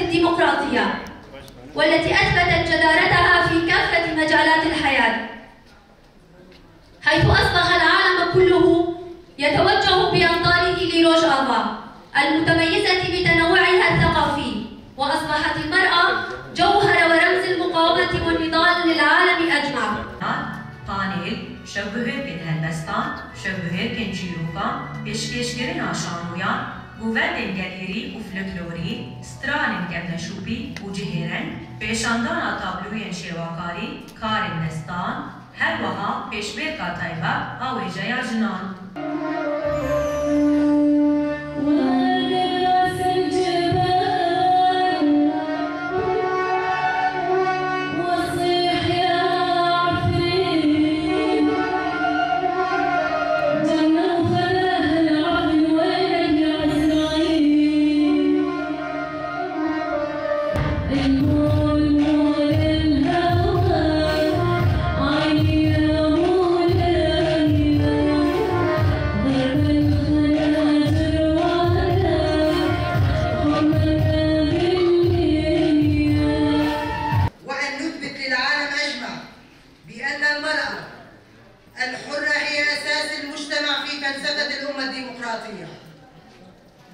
الديمقراطية، والتي أثبتت جدارتها في كافة مجالات الحياة، حيث أصبح العالم كله يتوجه بأنظاره لروجافا المتميزة بتنوعها الثقافي، وأصبحت المرأة جوهر ورمز المقاومة والنضال للعالم أجمع. پانل شبهه هندستان، شبهه چیروکان، پیشکشگرین آشانویان، گوهر گلهری و فلکلوری، ستران گمنشوبی و جهرن، پیشاندان تابلوی شواکاری، کارندستان، هر وها پیشبه کاتایبا و ویجای جنان.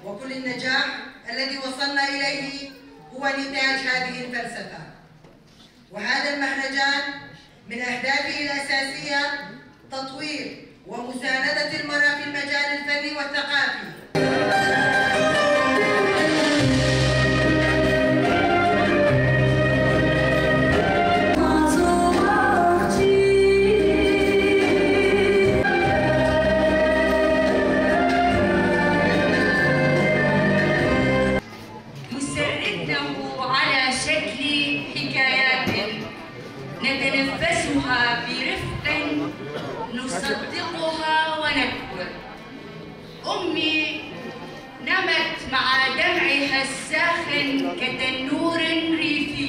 وكل النجاح الذي وصلنا إليه هو نتاج هذه الفلسفة. وهذا المهرجان من أهدافه الأساسية تطوير ومساندة المرأة في المجال الفني والثقافي. نتنفسها برفق نصدقها ونكبر. أمي نمت مع دمعها الساخن كتنور ريفي.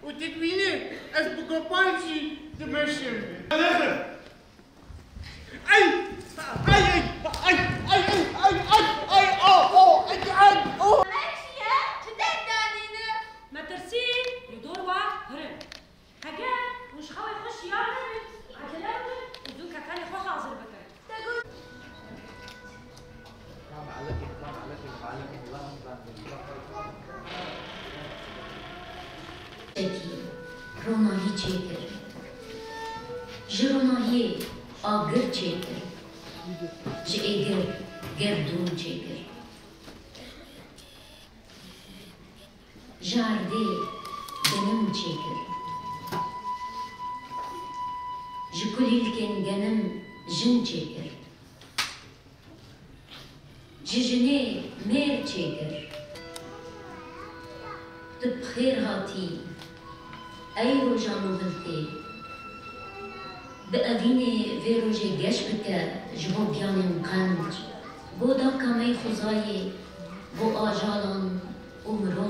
وتدوينه أسبق بانشي تمشم. ما ترسين يدور هرم حاجات مش خاوي يخش يعمل عجلاوي ودوكا تاني خو حاضر بكرة. روناهی چیکر جروناهی آگر چیکر جیگر گردون چیکر جارده گنم چیکر جکلیل کن گنم جن چیکر ججنه میر چیکر تبخیر هاتی أي روجا نوفلتي بأذيني في روجي جاش بك جبون بياني مقانج بودا كامي خزاي بو آجالان و مرۆڤ